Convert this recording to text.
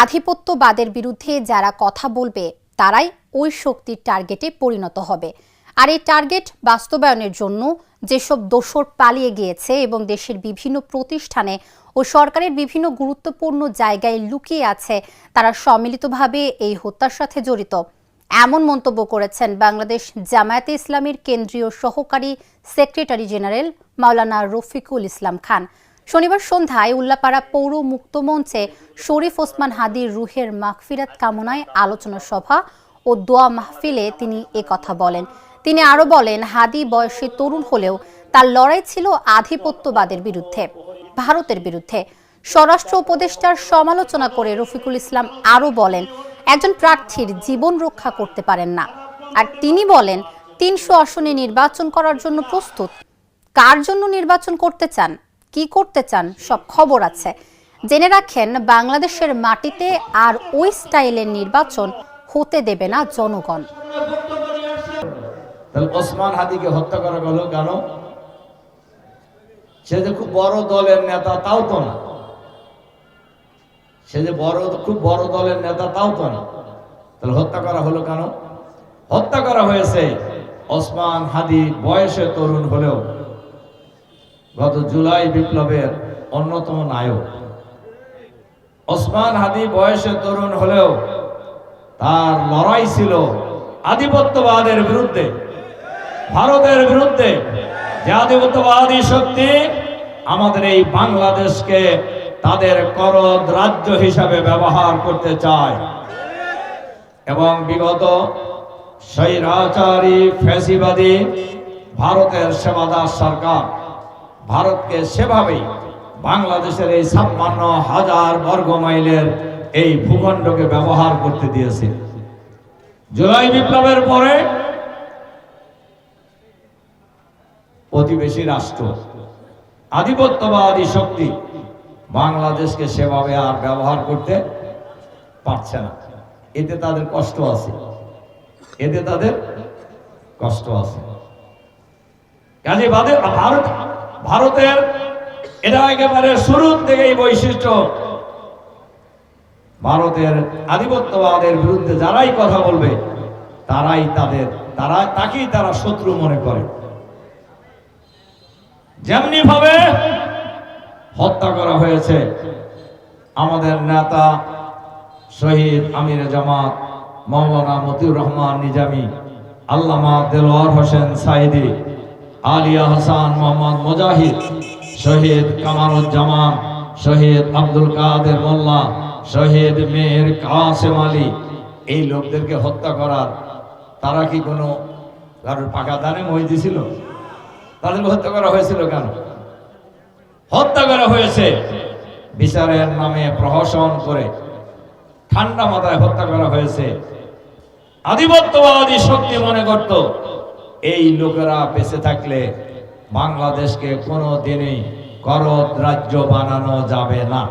আধিপত্যবাদের বিরুদ্ধে যারা কথা বলবে তারাই ওই শক্তির টার্গেটে পরিণত হবে। আর এই টার্গেট বাস্তবায়নের জন্য যেসব দোসর পালিয়ে গিয়েছে এবং দেশের বিভিন্ন প্রতিষ্ঠানে ও সরকারের বিভিন্ন গুরুত্বপূর্ণ জায়গায় লুকিয়ে আছে, তারা সম্মিলিতভাবে এই হত্যার সাথে জড়িত, এমন মন্তব্য করেছেন বাংলাদেশ জামায়াতে ইসলামীর কেন্দ্রীয় সহকারী সেক্রেটারি জেনারেল মাওলানা রফিকুল ইসলাম খান। শনিবার সন্ধ্যায় উল্লাপাড়া পৌর মুক্ত মঞ্চে শরীফ ওসমান হাদির রুহের মাগফিরাত কামনায় আলোচনা সভা ও দোয়া মাহফিলে তিনি একথা বলেন। তিনি আরো বলেন, হাদি বয়সে তরুণ হলেও তার লড়াই ছিল আধিপত্যবাদের বিরুদ্ধে, ভারতের বিরুদ্ধে। স্বরাষ্ট্র উপদেষ্টার সমালোচনা করে রফিকুল ইসলাম আরো বলেন, একজন প্রার্থীর জীবন রক্ষা করতে পারেন না। আর তিনি বলেন, ৩০০ আসনে নির্বাচন করার জন্য প্রস্তুত। কার জন্য নির্বাচন করতে চান, কি করতে চান, সব খবর আছে। জেনে রাখেন, বাংলাদেশের মাটিতে আর ওই স্টাইলের নির্বাচন হতে দেবে না জনগণ। ওসমান হাদিকে হত্যা করা গেল কেন? সে যে খুব বড় দলের নেতা তাও তো না, সে যে খুব বড় দলের নেতা তাও তো না, তাহলে হত্যা করা হলো কেন? হত্যা করা হয়েছে ওসমান হাদি বয়সে তরুণ হলেও গত জুলাই বিপ্লবের অন্যতম নায়ক। ওসমান হাদি বয়সে তরুণ হলেও তার লড়াই ছিল আধিপত্যবাদের বিরুদ্ধে, ভারতের বিরুদ্ধে। যে আধিপত্যবাদী শক্তি আমাদের এই বাংলাদেশকে তাদের করদ রাজ্য হিসাবে ব্যবহার করতে চায় এবং বিগত স্বৈরাচারী ফ্যাসিবাদী ভারতের সেবাদার সরকার ভারতকে সেভাবেই বাংলাদেশের এই ৫৬,০০০ বর্গ মাইলের এই ভূখণ্ডকে ব্যবহার করতে দিয়েছে। জুলাই বিপ্লবের পরে প্রতিবেশী রাষ্ট্র আধিপত্যবাদী শক্তি বাংলাদেশকে সেভাবে আর ব্যবহার করতে পারছে না। এতে তাদের কষ্ট আছে, এতে তাদের কষ্ট আছে। কাজে ভারতের এটা একেবারে শুরু থেকে এই বৈশিষ্ট্য, ভারতের আধিপত্যবাদের বিরুদ্ধে যারাই কথা বলবে তাকেই তারা শত্রু মনে করে। যেমনি ভাবে হত্যা করা হয়েছে আমাদের নেতা শহীদ আমিরে জামাত মাওলানা মতিউর রহমান নিজামী, আল্লামা দেলোয়ার হোসেন সাইদি, আলিয়া হাসান মোহাম্মদ মুজাহিদ, শহীদ কামারুজ্জামান, শহীদ আব্দুল কাদের মোল্লা, শহীদ মীর কাসেম আলী। এই লোকদেরকে হত্যা করার তারা কি কোনো কারোর পাকা দানে মই দিছিল? তাদেরকে হত্যা করা হয়েছিল কেন? হত্যা করা হয়েছে বিচারের নামে প্রহসন করে, ঠান্ডা মাথায় হত্যা করা হয়েছে। আধিপত্যবাদী শক্তি মনে করত এই লোকেরা বেঁচে থাকলে বাংলাদেশকে কোনো দিনই করদ রাজ্য বানানো যাবে না।